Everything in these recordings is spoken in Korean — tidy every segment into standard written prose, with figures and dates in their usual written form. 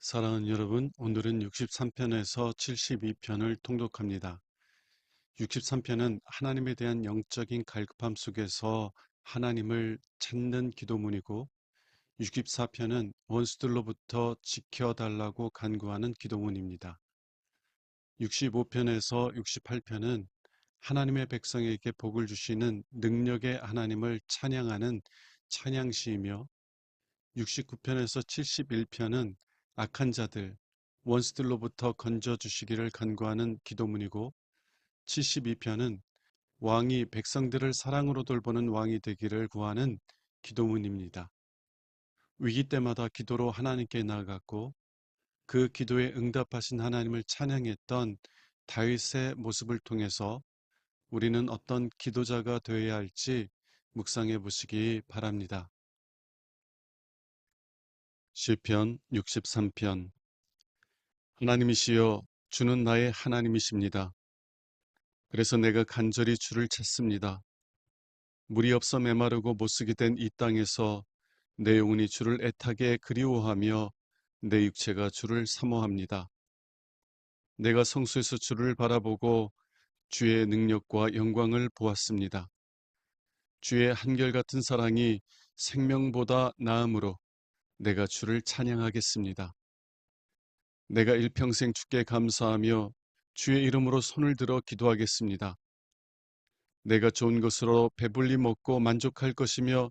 사랑하는 여러분, 오늘은 63편에서 72편을 통독합니다. 63편은 하나님에 대한 영적인 갈급함 속에서 하나님을 찾는 기도문이고, 64편은 원수들로부터 지켜달라고 간구하는 기도문입니다. 65편에서 68편은 하나님의 백성에게 복을 주시는 능력의 하나님을 찬양하는 찬양시이며, 69편에서 71편은 악한 자들, 원수들로부터 건져주시기를 간구하는 기도문이고, 72편은 왕이 백성들을 사랑으로 돌보는 왕이 되기를 구하는 기도문입니다. 위기 때마다 기도로 하나님께 나아갔고, 그 기도에 응답하신 하나님을 찬양했던 다윗의 모습을 통해서 우리는 어떤 기도자가 되어야 할지 묵상해 보시기 바랍니다. 시편 63편. 하나님이시여, 주는 나의 하나님이십니다. 그래서 내가 간절히 주를 찾습니다. 물이 없어 메마르고 못쓰게 된 이 땅에서 내 영혼이 주를 애타게 그리워하며 내 육체가 주를 사모합니다. 내가 성소에서 주를 바라보고 주의 능력과 영광을 보았습니다. 주의 한결같은 사랑이 생명보다 나음으로 내가 주를 찬양하겠습니다. 내가 일평생 주께 감사하며 주의 이름으로 손을 들어 기도하겠습니다. 내가 좋은 것으로 배불리 먹고 만족할 것이며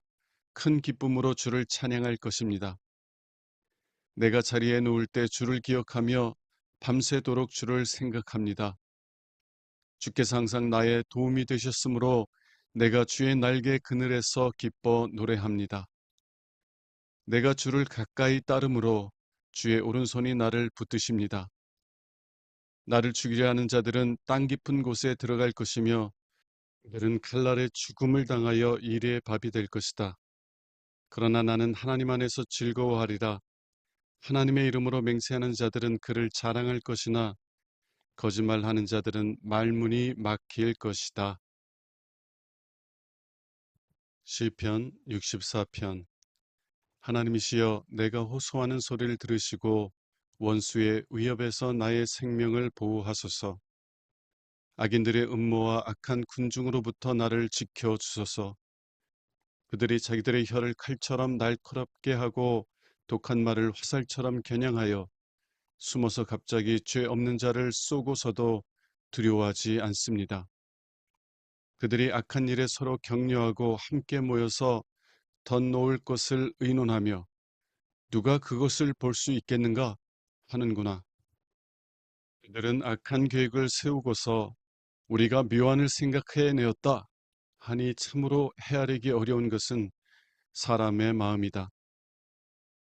큰 기쁨으로 주를 찬양할 것입니다. 내가 자리에 누울 때 주를 기억하며 밤새도록 주를 생각합니다. 주께서 항상 나의 도움이 되셨으므로 내가 주의 날개 그늘에서 기뻐 노래합니다. 내가 주를 가까이 따름으로 주의 오른손이 나를 붙드십니다. 나를 죽이려 하는 자들은 땅 깊은 곳에 들어갈 것이며 그들은 칼날에 죽음을 당하여 이리의 밥이 될 것이다. 그러나 나는 하나님 안에서 즐거워하리라. 하나님의 이름으로 맹세하는 자들은 그를 자랑할 것이나 거짓말하는 자들은 말문이 막힐 것이다. 시편 64편. 하나님이시여, 내가 호소하는 소리를 들으시고 원수의 위협에서 나의 생명을 보호하소서. 악인들의 음모와 악한 군중으로부터 나를 지켜 주소서. 그들이 자기들의 혀를 칼처럼 날카롭게 하고 독한 말을 화살처럼 겨냥하여 숨어서 갑자기 죄 없는 자를 쏘고서도 두려워하지 않습니다. 그들이 악한 일에 서로 격려하고 함께 모여서 덧놓을 것을 의논하며 누가 그것을 볼 수 있겠는가 하는구나. 그들은 악한 계획을 세우고서 우리가 묘안을 생각해내었다 하니 참으로 헤아리기 어려운 것은 사람의 마음이다.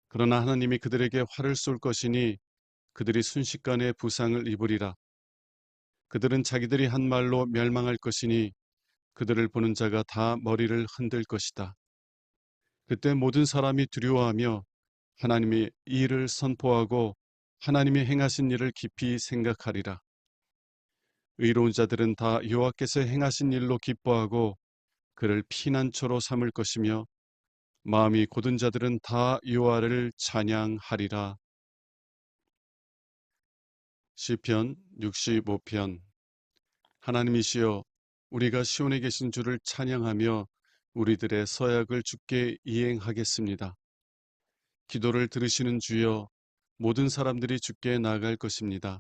그러나 하나님이 그들에게 활을 쏠 것이니 그들이 순식간에 부상을 입으리라. 그들은 자기들이 한 말로 멸망할 것이니 그들을 보는 자가 다 머리를 흔들 것이다. 그때 모든 사람이 두려워하며 하나님의 일을 선포하고 하나님이 행하신 일을 깊이 생각하리라. 의로운 자들은 다 여호와께서 행하신 일로 기뻐하고 그를 피난처로 삼을 것이며 마음이 곧은 자들은 다 여호와를 찬양하리라. 시편 65편. 하나님이시여, 우리가 시온에 계신 주를 찬양하며 우리들의 서약을 주께 이행하겠습니다. 기도를 들으시는 주여, 모든 사람들이 주께 나아갈 것입니다.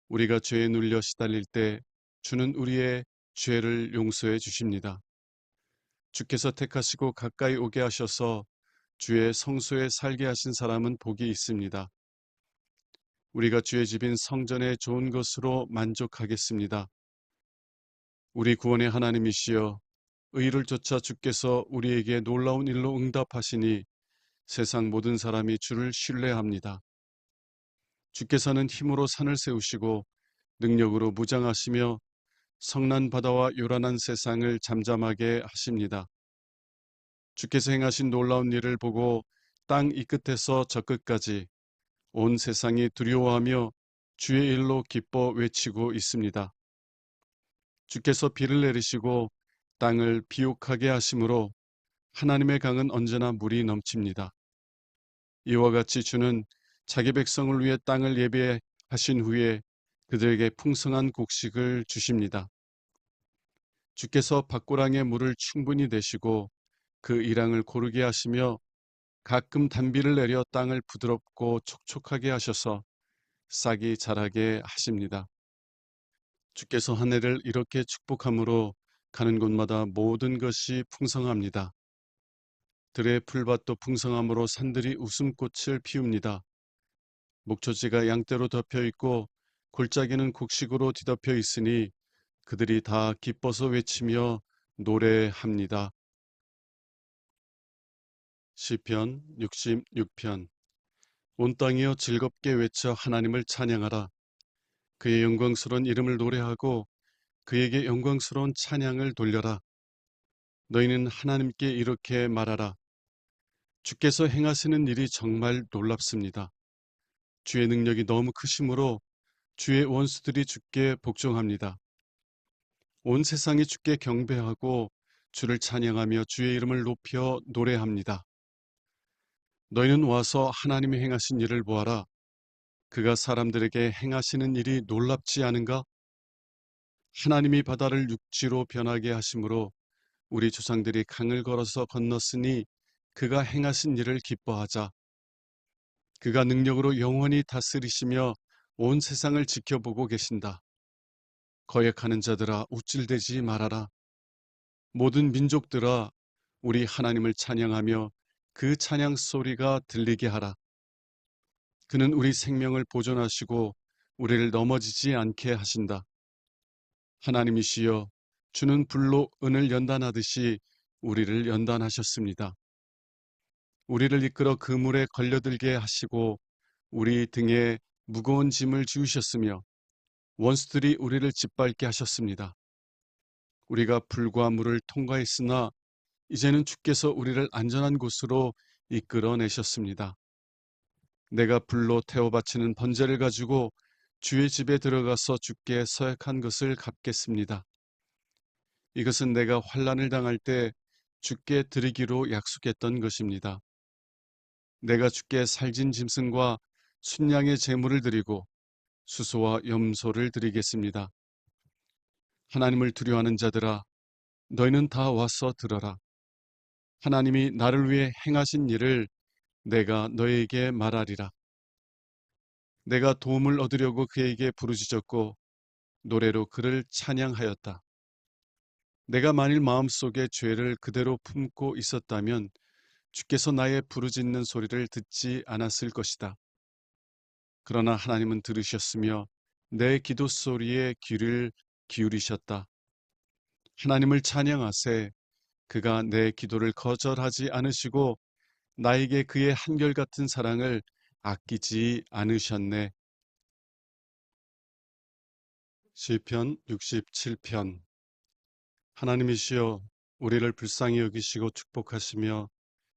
우리가 죄에 눌려 시달릴 때 주는 우리의 죄를 용서해 주십니다. 주께서 택하시고 가까이 오게 하셔서 주의 성소에 살게 하신 사람은 복이 있습니다. 우리가 주의 집인 성전의 좋은 것으로 만족하겠습니다. 우리 구원의 하나님이시여, 의를 쫓아 주께서 우리에게 놀라운 일로 응답하시니 세상 모든 사람이 주를 신뢰합니다. 주께서는 힘으로 산을 세우시고 능력으로 무장하시며 성난 바다와 요란한 세상을 잠잠하게 하십니다. 주께서 행하신 놀라운 일을 보고 땅 이 끝에서 저 끝까지 온 세상이 두려워하며 주의 일로 기뻐 외치고 있습니다. 주께서 비를 내리시고 땅을 비옥하게 하심으로 하나님의 강은 언제나 물이 넘칩니다. 이와 같이 주는 자기 백성을 위해 땅을 예비하신 후에 그들에게 풍성한 곡식을 주십니다. 주께서 밭고랑에 물을 충분히 내시고 그 일항을 고르게 하시며 가끔 단비를 내려 땅을 부드럽고 촉촉하게 하셔서 싹이 자라게 하십니다. 주께서 한 해를 이렇게 축복함으로 가는 곳마다 모든 것이 풍성합니다. 들의 풀밭도 풍성함으로 산들이 웃음꽃을 피웁니다. 목초지가 양떼로 덮여 있고 골짜기는 곡식으로 뒤덮여 있으니 그들이 다 기뻐서 외치며 노래합니다. 시편 66편. 온 땅이여 즐겁게 외쳐 하나님을 찬양하라. 그의 영광스러운 이름을 노래하고 그에게 영광스러운 찬양을 돌려라. 너희는 하나님께 이렇게 말하라. 주께서 행하시는 일이 정말 놀랍습니다. 주의 능력이 너무 크심으로 주의 원수들이 주께 복종합니다. 온 세상이 주께 경배하고 주를 찬양하며 주의 이름을 높여 노래합니다. 너희는 와서 하나님이 행하신 일을 보아라. 그가 사람들에게 행하시는 일이 놀랍지 않은가? 하나님이 바다를 육지로 변하게 하심으로 우리 조상들이 강을 걸어서 건넜으니 그가 행하신 일을 기뻐하자. 그가 능력으로 영원히 다스리시며 온 세상을 지켜보고 계신다. 거역하는 자들아 우쭐대지 말아라. 모든 민족들아 우리 하나님을 찬양하며 그 찬양 소리가 들리게 하라. 그는 우리 생명을 보존하시고 우리를 넘어지지 않게 하신다. 하나님이시여 주는 불로 은을 연단하듯이 우리를 연단하셨습니다. 우리를 이끌어 그물에 걸려들게 하시고 우리 등에 무거운 짐을 지우셨으며 원수들이 우리를 짓밟게 하셨습니다. 우리가 불과 물을 통과했으나 이제는 주께서 우리를 안전한 곳으로 이끌어내셨습니다. 내가 불로 태워 바치는 번제를 가지고 주의 집에 들어가서 주께 서약한 것을 갚겠습니다. 이것은 내가 환난을 당할 때 주께 드리기로 약속했던 것입니다. 내가 주께 살진 짐승과 순양의 제물을 드리고 수소와 염소를 드리겠습니다. 하나님을 두려워하는 자들아 너희는 다 와서 들어라. 하나님이 나를 위해 행하신 일을 내가 너희에게 말하리라. 내가 도움을 얻으려고 그에게 부르짖었고 노래로 그를 찬양하였다. 내가 만일 마음속에 죄를 그대로 품고 있었다면 주께서 나의 부르짖는 소리를 듣지 않았을 것이다. 그러나 하나님은 들으셨으며 내 기도 소리에 귀를 기울이셨다. 하나님을 찬양하세. 그가 내 기도를 거절하지 않으시고 나에게 그의 한결같은 사랑을 아끼지 않으셨네. 시편 67편. 하나님이시여 우리를 불쌍히 여기시고 축복하시며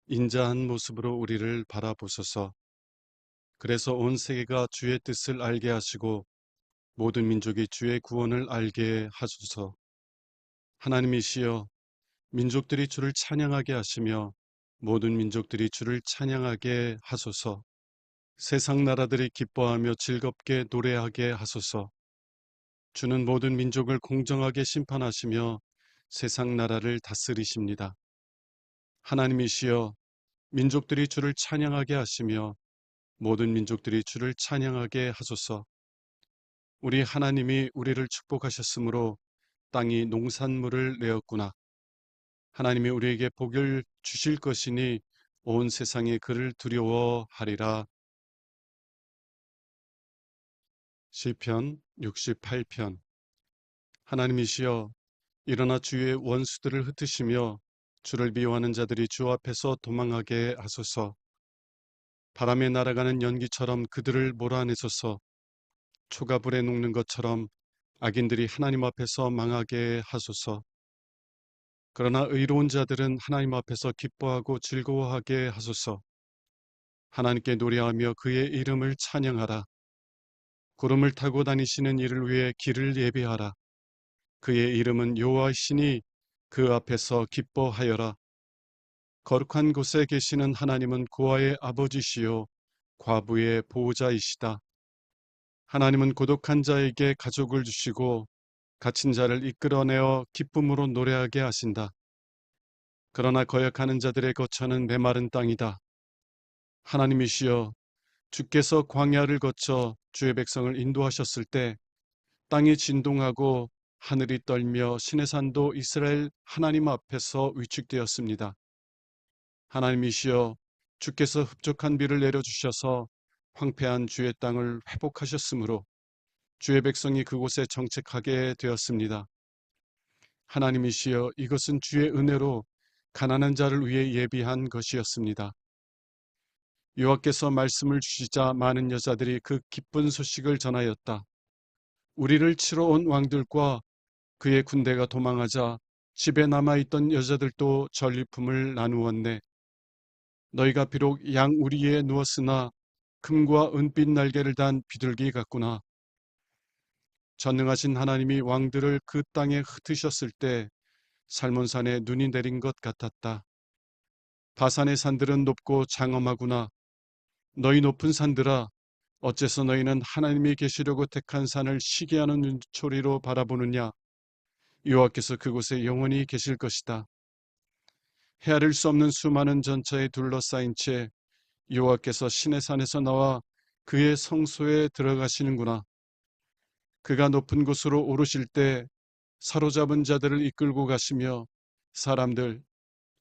인자한 모습으로 우리를 바라보소서. 그래서 온 세계가 주의 뜻을 알게 하시고 모든 민족이 주의 구원을 알게 하소서. 하나님이시여 민족들이 주를 찬양하게 하시며 모든 민족들이 주를 찬양하게 하소서. 세상 나라들이 기뻐하며 즐겁게 노래하게 하소서. 주는 모든 민족을 공정하게 심판하시며 세상 나라를 다스리십니다. 하나님이시여 민족들이 주를 찬양하게 하시며 모든 민족들이 주를 찬양하게 하소서. 우리 하나님이 우리를 축복하셨으므로 땅이 농산물을 내었구나. 하나님이 우리에게 복을 주실 것이니 온 세상이 그를 두려워하리라. 시편 68편. 하나님이시여 일어나 주의 원수들을 흩으시며 주를 미워하는 자들이 주 앞에서 도망하게 하소서. 바람에 날아가는 연기처럼 그들을 몰아내소서. 초가불에 녹는 것처럼 악인들이 하나님 앞에서 망하게 하소서. 그러나 의로운 자들은 하나님 앞에서 기뻐하고 즐거워하게 하소서. 하나님께 노래하며 그의 이름을 찬양하라. 구름을 타고 다니시는 이를 위해 길을 예비하라. 그의 이름은 여호와이시니 그 앞에서 기뻐하여라. 거룩한 곳에 계시는 하나님은 고아의 아버지시요 과부의 보호자이시다. 하나님은 고독한 자에게 가족을 주시고 갇힌 자를 이끌어내어 기쁨으로 노래하게 하신다. 그러나 거역하는 자들의 거처는 메마른 땅이다. 하나님이시여, 주께서 광야를 거쳐 주의 백성을 인도하셨을 때 땅이 진동하고 하늘이 떨며 시내산도 이스라엘 하나님 앞에서 위축되었습니다. 하나님이시여, 주께서 흡족한 비를 내려주셔서 황폐한 주의 땅을 회복하셨으므로 주의 백성이 그곳에 정착하게 되었습니다. 하나님이시여, 이것은 주의 은혜로 가난한 자를 위해 예비한 것이었습니다. 여호와께서 말씀을 주시자 많은 여자들이 그 기쁜 소식을 전하였다. 우리를 치러 온 왕들과 그의 군대가 도망하자 집에 남아있던 여자들도 전리품을 나누었네. 너희가 비록 양 우리에 누웠으나 금과 은빛 날개를 단 비둘기 같구나. 전능하신 하나님이 왕들을 그 땅에 흩으셨을 때 살몬산에 눈이 내린 것 같았다. 바산의 산들은 높고 장엄하구나. 너희 높은 산들아, 어째서 너희는 하나님이 계시려고 택한 산을 시기하는 눈초리로 바라보느냐. 여호와께서 그곳에 영원히 계실 것이다. 헤아릴 수 없는 수많은 전차에 둘러싸인 채 여호와께서 시내 산에서 나와 그의 성소에 들어가시는구나. 그가 높은 곳으로 오르실 때 사로잡은 자들을 이끌고 가시며 사람들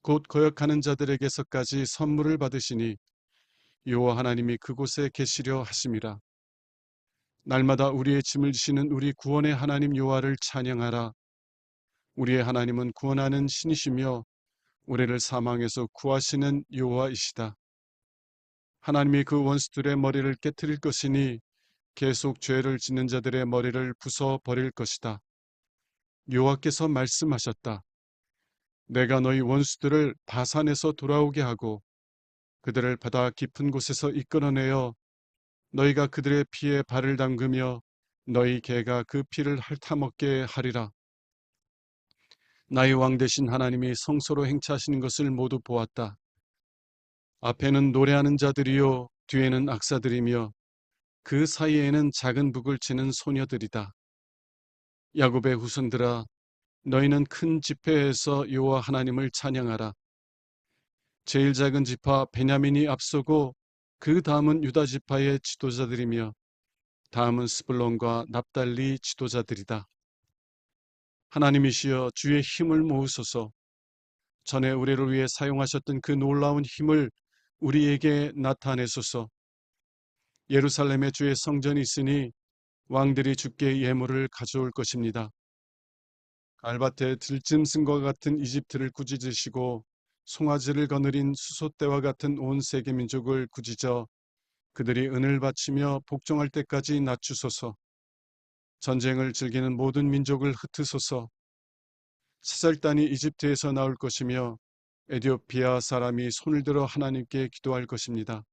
곧 거역하는 자들에게서까지 선물을 받으시니 여호와 하나님이 그곳에 계시려 하심이라. 날마다 우리의 짐을 지시는 우리 구원의 하나님 여호와를 찬양하라. 우리의 하나님은 구원하는 신이시며 우리를 사망에서 구하시는 여호와이시다. 하나님이 그 원수들의 머리를 깨뜨릴 것이니 계속 죄를 짓는 자들의 머리를 부숴 버릴 것이다. 여호와께서 말씀하셨다. 내가 너희 원수들을 바산에서 돌아오게 하고 그들을 바다 깊은 곳에서 이끌어내어 너희가 그들의 피에 발을 담그며 너희 개가 그 피를 핥아먹게 하리라. 나의 왕 되신 하나님이 성소로 행차하시는 것을 모두 보았다. 앞에는 노래하는 자들이요 뒤에는 악사들이며 그 사이에는 작은 북을 치는 소녀들이다. 야곱의 후손들아, 너희는 큰 지파에서 여호와 하나님을 찬양하라. 제일 작은 지파 베냐민이 앞서고 그 다음은 유다 지파의 지도자들이며 다음은 스불론과 납달리 지도자들이다. 하나님이시여, 주의 힘을 모으소서. 전에 우리를 위해 사용하셨던 그 놀라운 힘을 우리에게 나타내소서. 예루살렘에 주의 성전이 있으니 왕들이 주께 예물을 가져올 것입니다. 알밭에 들짐승과 같은 이집트를 꾸짖으시고 송아지를 거느린 수소떼와 같은 온 세계 민족을 꾸짖어 그들이 은을 바치며 복종할 때까지 낮추소서. 전쟁을 즐기는 모든 민족을 흩으소서. 사절단이 이집트에서 나올 것이며 에티오피아 사람이 손을 들어 하나님께 기도할 것입니다.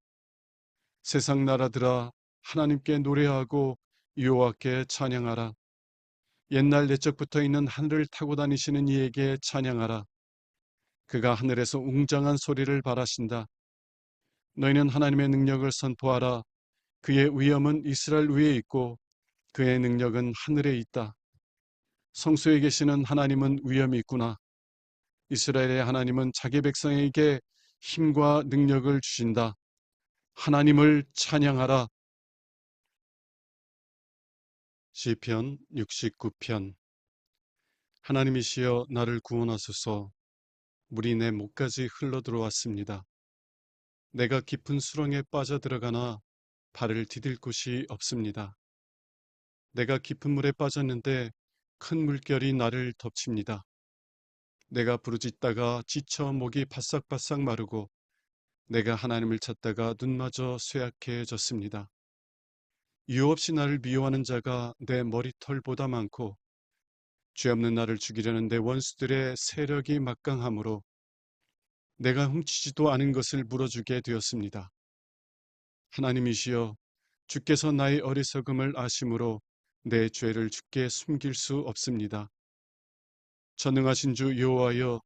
세상 나라들아, 하나님께 노래하고 여호와께 찬양하라. 옛날 옛적부터 있는 하늘을 타고 다니시는 이에게 찬양하라. 그가 하늘에서 웅장한 소리를 발하신다. 너희는 하나님의 능력을 선포하라. 그의 위엄은 이스라엘 위에 있고 그의 능력은 하늘에 있다. 성소에 계시는 하나님은 위엄이 있구나. 이스라엘의 하나님은 자기 백성에게 힘과 능력을 주신다. 하나님을 찬양하라. 시편 69편. 하나님이시여, 나를 구원하소서. 물이 내 목까지 흘러들어왔습니다. 내가 깊은 수렁에 빠져들어가나 발을 디딜 곳이 없습니다. 내가 깊은 물에 빠졌는데 큰 물결이 나를 덮칩니다. 내가 부르짖다가 지쳐 목이 바싹바싹 마르고 내가 하나님을 찾다가 눈마저 쇠약해졌습니다. 이유 없이 나를 미워하는 자가 내 머리털보다 많고 죄 없는 나를 죽이려는 내 원수들의 세력이 막강하므로 내가 훔치지도 않은 것을 물어주게 되었습니다. 하나님이시여, 주께서 나의 어리석음을 아심으로 내 죄를 주께 숨길 수 없습니다. 전능하신 주 여호와여,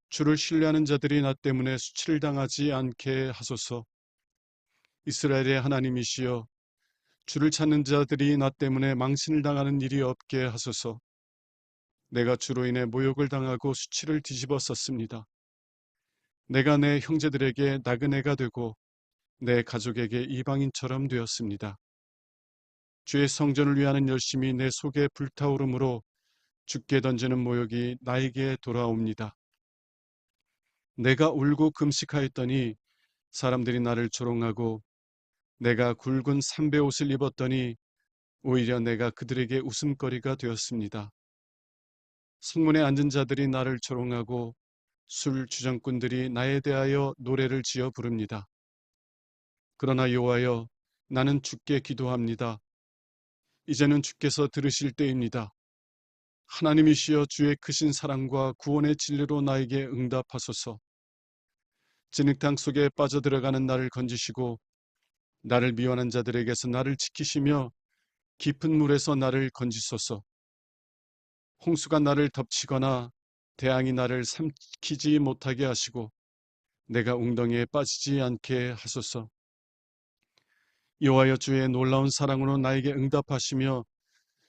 주를 신뢰하는 자들이 나 때문에 수치를 당하지 않게 하소서. 이스라엘의 하나님이시여, 주를 찾는 자들이 나 때문에 망신을 당하는 일이 없게 하소서. 내가 주로 인해 모욕을 당하고 수치를 뒤집어 썼습니다. 내가 내 형제들에게 나그네가 되고 내 가족에게 이방인처럼 되었습니다. 주의 성전을 위하는 열심이 내 속에 불타오르므로 주께 던지는 모욕이 나에게 돌아옵니다. 내가 울고 금식하였더니 사람들이 나를 조롱하고 내가 굵은 삼배 옷을 입었더니 오히려 내가 그들에게 웃음거리가 되었습니다. 성문에 앉은 자들이 나를 조롱하고 술 주정꾼들이 나에 대하여 노래를 지어 부릅니다. 그러나 여호와여, 나는 주께 기도합니다. 이제는 주께서 들으실 때입니다. 하나님이시여, 주의 크신 사랑과 구원의 진리로 나에게 응답하소서. 진흙탕 속에 빠져들어가는 나를 건지시고 나를 미워하는 자들에게서 나를 지키시며 깊은 물에서 나를 건지소서. 홍수가 나를 덮치거나 태양이 나를 삼키지 못하게 하시고 내가 웅덩이에 빠지지 않게 하소서. 여호와여, 주의 놀라운 사랑으로 나에게 응답하시며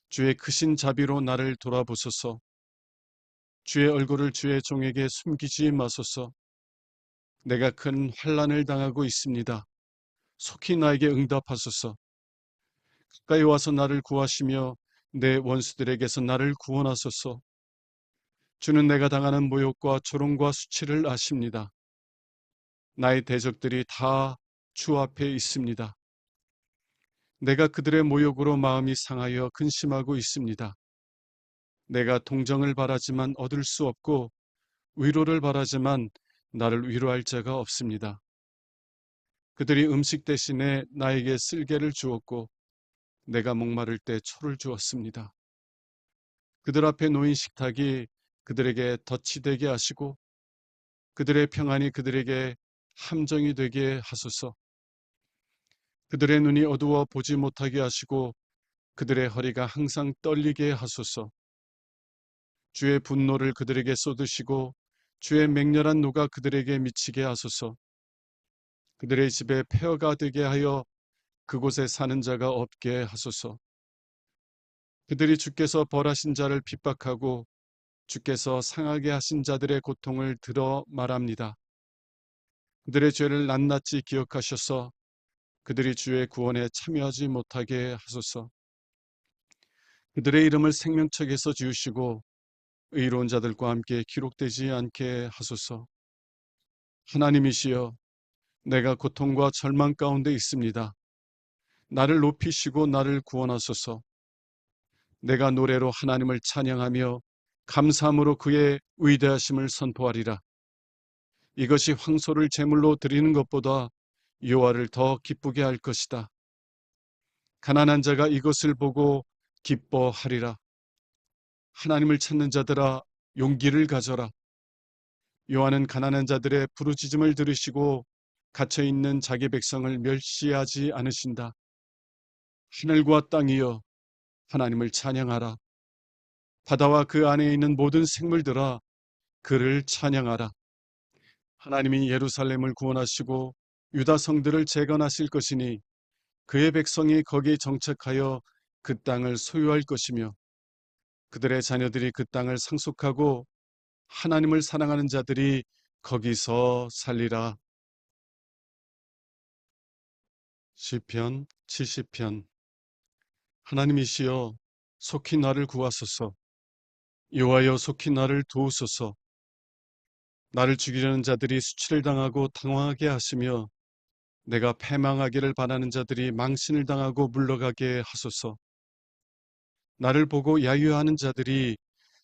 주의 크신 자비로 나를 돌아보소서. 주의 얼굴을 주의 종에게 숨기지 마소서. 내가 큰 환난을 당하고 있습니다. 속히 나에게 응답하소서. 가까이 와서 나를 구하시며 내 원수들에게서 나를 구원하소서. 주는 내가 당하는 모욕과 조롱과 수치를 아십니다. 나의 대적들이 다 주 앞에 있습니다. 내가 그들의 모욕으로 마음이 상하여 근심하고 있습니다. 내가 동정을 바라지만 얻을 수 없고 위로를 바라지만 나를 위로할 자가 없습니다. 그들이 음식 대신에 나에게 쓸개를 주었고 내가 목마를 때 초를 주었습니다. 그들 앞에 놓인 식탁이 그들에게 덫이 되게 하시고 그들의 평안이 그들에게 함정이 되게 하소서. 그들의 눈이 어두워 보지 못하게 하시고 그들의 허리가 항상 떨리게 하소서. 주의 분노를 그들에게 쏟으시고 주의 맹렬한 노가 그들에게 미치게 하소서. 그들의 집에 폐허가 되게 하여 그곳에 사는 자가 없게 하소서. 그들이 주께서 벌하신 자를 핍박하고 주께서 상하게 하신 자들의 고통을 들어 말합니다. 그들의 죄를 낱낱이 기억하셔서 그들이 주의 구원에 참여하지 못하게 하소서. 그들의 이름을 생명책에서 지우시고 의로운 자들과 함께 기록되지 않게 하소서. 하나님이시여, 내가 고통과 절망 가운데 있습니다. 나를 높이시고 나를 구원하소서. 내가 노래로 하나님을 찬양하며 감사함으로 그의 위대하심을 선포하리라. 이것이 황소를 제물로 드리는 것보다 여호와를 더 기쁘게 할 것이다. 가난한 자가 이것을 보고 기뻐하리라. 하나님을 찾는 자들아, 용기를 가져라. 여호와는 가난한 자들의 부르짖음을 들으시고 갇혀 있는 자기 백성을 멸시하지 않으신다. 하늘과 땅이여, 하나님을 찬양하라. 바다와 그 안에 있는 모든 생물들아, 그를 찬양하라. 하나님이 예루살렘을 구원하시고 유다 성들을 재건하실 것이니 그의 백성이 거기에 정착하여 그 땅을 소유할 것이며 그들의 자녀들이 그 땅을 상속하고 하나님을 사랑하는 자들이 거기서 살리라. 시편 70편. 하나님이시여, 속히 나를 구하소서. 여호와여, 속히 나를 도우소서. 나를 죽이려는 자들이 수치를 당하고 당황하게 하시며 내가 패망하기를 바라는 자들이 망신을 당하고 물러가게 하소서. 나를 보고 야유하는 자들이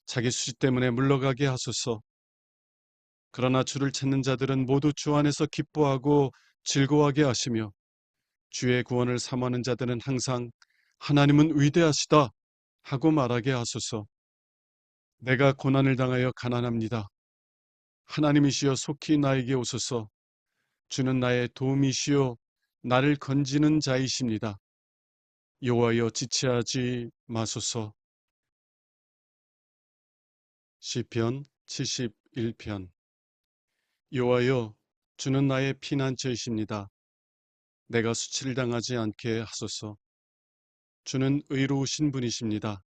자기 수치 때문에 물러가게 하소서. 그러나 주를 찾는 자들은 모두 주 안에서 기뻐하고 즐거워하게 하시며 주의 구원을 사모하는 자들은 항상 하나님은 위대하시다 하고 말하게 하소서. 내가 고난을 당하여 가난합니다. 하나님이시여, 속히 나에게 오소서. 주는 나의 도움이시요 나를 건지는 자이십니다. 여호와여, 지체하지 마소서. 시편 71편. 여호와여, 주는 나의 피난처이십니다. 내가 수치를 당하지 않게 하소서. 주는 의로우신 분이십니다.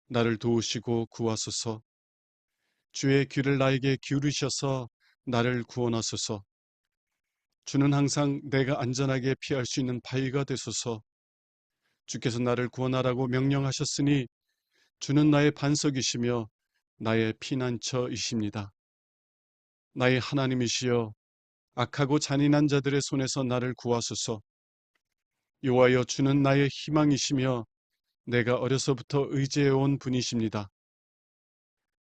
나를 도우시고 구하소서. 주의 귀를 나에게 기울이셔서 나를 구원하소서. 주는 항상 내가 안전하게 피할 수 있는 바위가 되소서. 주께서 나를 구원하라고 명령하셨으니 주는 나의 반석이시며 나의 피난처이십니다. 나의 하나님이시여, 악하고 잔인한 자들의 손에서 나를 구하소서. 여호와여, 주는 나의 희망이시며 내가 어려서부터 의지해온 분이십니다.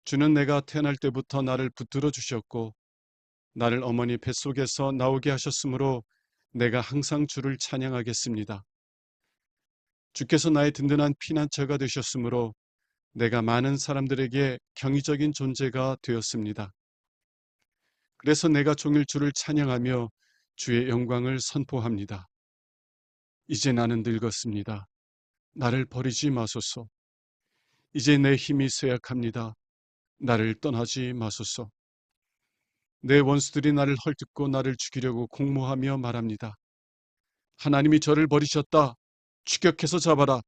주는 내가 태어날 때부터 나를 붙들어 주셨고 나를 어머니 뱃속에서 나오게 하셨으므로 내가 항상 주를 찬양하겠습니다. 주께서 나의 든든한 피난처가 되셨으므로 내가 많은 사람들에게 경이적인 존재가 되었습니다. 그래서 내가 종일 주를 찬양하며 주의 영광을 선포합니다. 이제 나는 늙었습니다. 나를 버리지 마소서. 이제 내 힘이 쇠약합니다. 나를 떠나지 마소서. 내 원수들이 나를 헐뜯고 나를 죽이려고 공모하며 말합니다. 하나님이 저를 버리셨다. 추격해서 잡아라.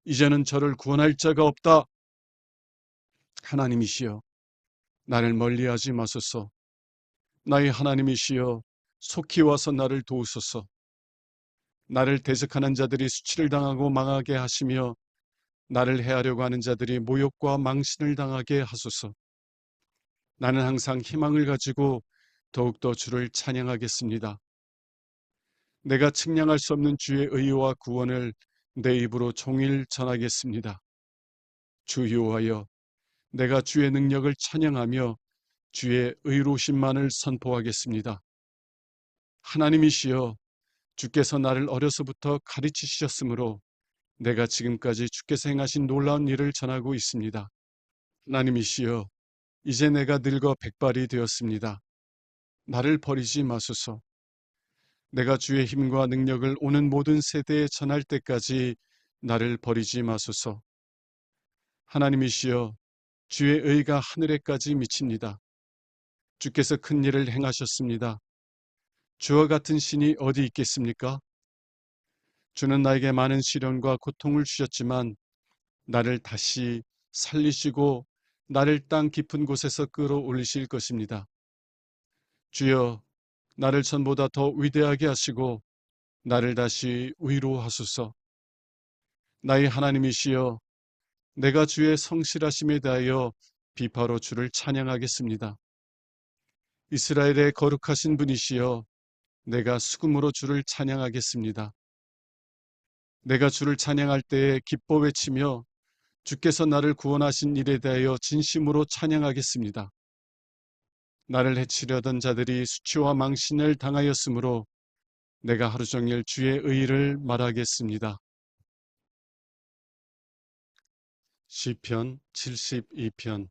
이제는 저를 구원할 자가 없다. 하나님이시여, 나를 멀리하지 마소서. 나의 하나님이시여, 속히 와서 나를 도우소서. 나를 대적하는 자들이 수치를 당하고 망하게 하시며 나를 해하려고 하는 자들이 모욕과 망신을 당하게 하소서. 나는 항상 희망을 가지고 더욱더 주를 찬양하겠습니다. 내가 측량할 수 없는 주의 의와 구원을 내 입으로 종일 전하겠습니다. 주 여호와여, 내가 주의 능력을 찬양하며 주의 의로우심만을 선포하겠습니다. 하나님이시여, 주께서 나를 어려서부터 가르치셨으므로 내가 지금까지 주께서 행하신 놀라운 일을 전하고 있습니다. 하나님이시여, 이제 내가 늙어 백발이 되었습니다. 나를 버리지 마소서. 내가 주의 힘과 능력을 오는 모든 세대에 전할 때까지 나를 버리지 마소서. 하나님이시여, 주의 의가 하늘에까지 미칩니다. 주께서 큰 일을 행하셨습니다. 주와 같은 신이 어디 있겠습니까? 주는 나에게 많은 시련과 고통을 주셨지만 나를 다시 살리시고 나를 땅 깊은 곳에서 끌어올리실 것입니다. 주여, 나를 전보다 더 위대하게 하시고 나를 다시 위로하소서. 나의 하나님이시여, 내가 주의 성실하심에 대하여 비파로 주를 찬양하겠습니다. 이스라엘의 거룩하신 분이시여, 내가 수금으로 주를 찬양하겠습니다. 내가 주를 찬양할 때에 기뻐 외치며 주께서 나를 구원하신 일에 대하여 진심으로 찬양하겠습니다. 나를 해치려던 자들이 수치와 망신을 당하였으므로 내가 하루 종일 주의 의의를 말하겠습니다. 시편 72편.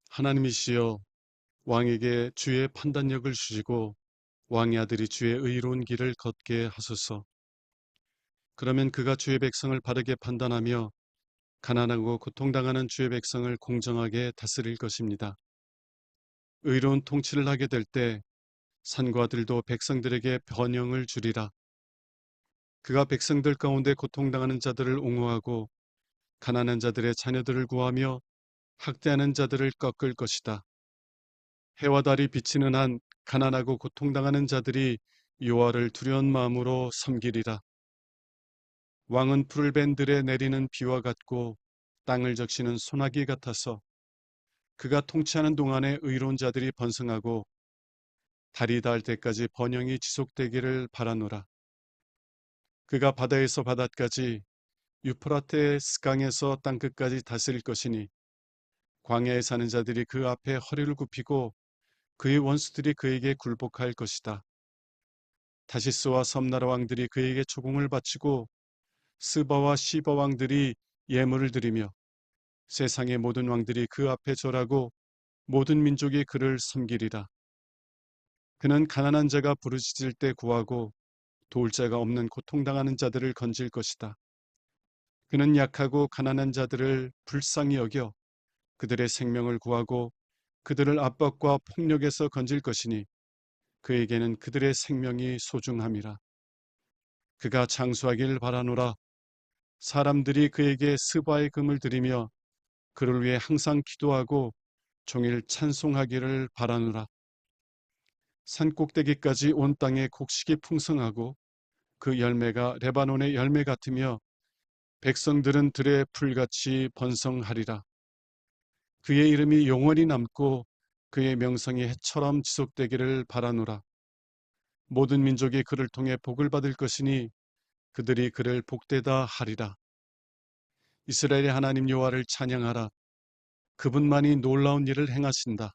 하나님이시여, 왕에게 주의 판단력을 주시고 왕의 아들이 주의 의로운 길을 걷게 하소서. 그러면 그가 주의 백성을 바르게 판단하며 가난하고 고통당하는 주의 백성을 공정하게 다스릴 것입니다. 의로운 통치를 하게 될 때 산과 들도 백성들에게 번영을 주리라. 그가 백성들 가운데 고통당하는 자들을 옹호하고 가난한 자들의 자녀들을 구하며 학대하는 자들을 꺾을 것이다. 해와 달이 비치는 한 가난하고 고통당하는 자들이 여호와를 두려운 마음으로 섬기리라. 왕은 풀을 벤 들에 내리는 비와 같고 땅을 적시는 소나기 같아서 그가 통치하는 동안에 의로운 자들이 번성하고 달이 닿을 때까지 번영이 지속되기를 바라노라. 그가 바다에서 바다까지 유프라테스 강에서 땅끝까지 다스릴 것이니 광야에 사는 자들이 그 앞에 허리를 굽히고 그의 원수들이 그에게 굴복할 것이다. 다시스와 섬나라 왕들이 그에게 초공을 바치고 스바와 시바 왕들이 예물을 드리며 세상의 모든 왕들이 그 앞에 절하고 모든 민족이 그를 섬기리라. 그는 가난한 자가 부르짖을 때 구하고 도울 자가 없는 고통당하는 자들을 건질 것이다. 그는 약하고 가난한 자들을 불쌍히 여겨 그들의 생명을 구하고 그들을 압박과 폭력에서 건질 것이니 그에게는 그들의 생명이 소중함이라. 그가 장수하길 바라노라. 사람들이 그에게 스바의 금을 드리며 그를 위해 항상 기도하고 종일 찬송하기를 바라노라. 산 꼭대기까지 온 땅에 곡식이 풍성하고 그 열매가 레바논의 열매 같으며 백성들은 들의 풀같이 번성하리라. 그의 이름이 영원히 남고 그의 명성이 해처럼 지속되기를 바라노라. 모든 민족이 그를 통해 복을 받을 것이니 그들이 그를 복되다 하리라. 이스라엘의 하나님 여호와를 찬양하라. 그분만이 놀라운 일을 행하신다.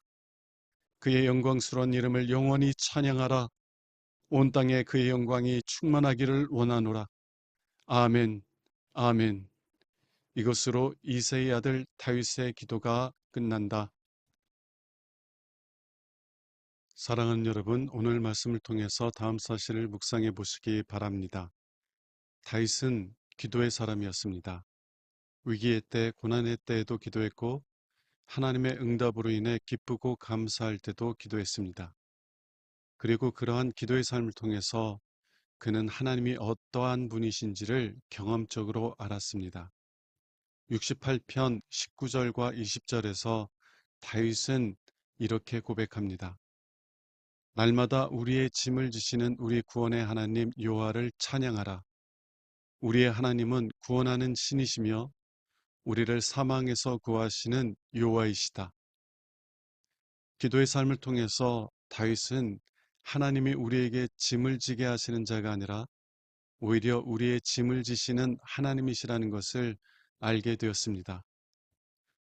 그의 영광스러운 이름을 영원히 찬양하라. 온 땅에 그의 영광이 충만하기를 원하노라. 아멘, 아멘. 이것으로 이새의 아들 다윗의 기도가 끝난다. 사랑하는 여러분, 오늘 말씀을 통해서 다음 사실을 묵상해 보시기 바랍니다. 다윗은 기도의 사람이었습니다. 위기의 때, 고난의 때에도 기도했고 하나님의 응답으로 인해 기쁘고 감사할 때도 기도했습니다. 그리고 그러한 기도의 삶을 통해서 그는 하나님이 어떠한 분이신지를 경험적으로 알았습니다. 68편 19절과 20절에서 다윗은 이렇게 고백합니다. 날마다 우리의 짐을 지시는 우리 구원의 하나님 여호와를 찬양하라. 우리의 하나님은 구원하는 신이시며 우리를 사망에서 구하시는 여호와이시다. 기도의 삶을 통해서 다윗은 하나님이 우리에게 짐을 지게 하시는 자가 아니라 오히려 우리의 짐을 지시는 하나님이시라는 것을 알게 되었습니다.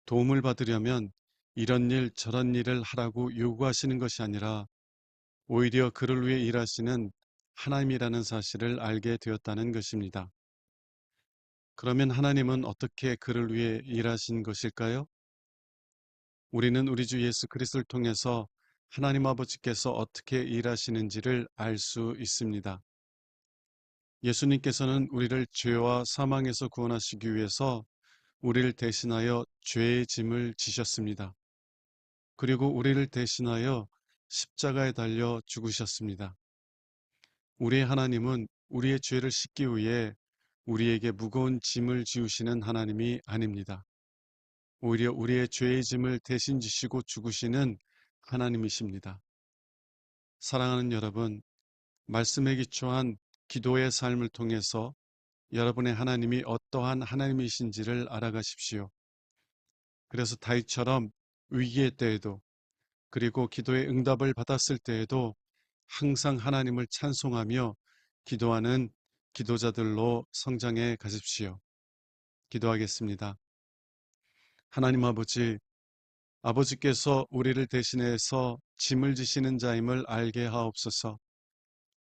도움을 받으려면 이런 일 저런 일을 하라고 요구하시는 것이 아니라 오히려 그를 위해 일하시는 하나님이라는 사실을 알게 되었다는 것입니다. 그러면 하나님은 어떻게 그를 위해 일하신 것일까요? 우리는 우리 주 예수 그리스도를 통해서 하나님 아버지께서 어떻게 일하시는지를 알 수 있습니다. 예수님께서는 우리를 죄와 사망에서 구원하시기 위해서 우리를 대신하여 죄의 짐을 지셨습니다. 그리고 우리를 대신하여 십자가에 달려 죽으셨습니다. 우리의 하나님은 우리의 죄를 씻기 위해 우리에게 무거운 짐을 지우시는 하나님이 아닙니다. 오히려 우리의 죄의 짐을 대신 지시고 죽으시는 하나님이십니다. 사랑하는 여러분, 말씀에 기초한 기도의 삶을 통해서 여러분의 하나님이 어떠한 하나님이신지를 알아가십시오. 그래서 다윗처럼 위기의 때에도 그리고 기도의 응답을 받았을 때에도 항상 하나님을 찬송하며 기도하는 기도자들로 성장해 가십시오. 기도하겠습니다. 하나님 아버지, 아버지께서 우리를 대신해서 짐을 지시는 자임을 알게 하옵소서.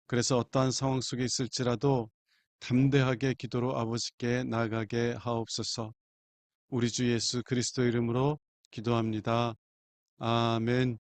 그래서 어떠한 상황 속에 있을지라도 담대하게 기도로 아버지께 나아가게 하옵소서. 우리 주 예수 그리스도 이름으로 기도합니다. 아멘.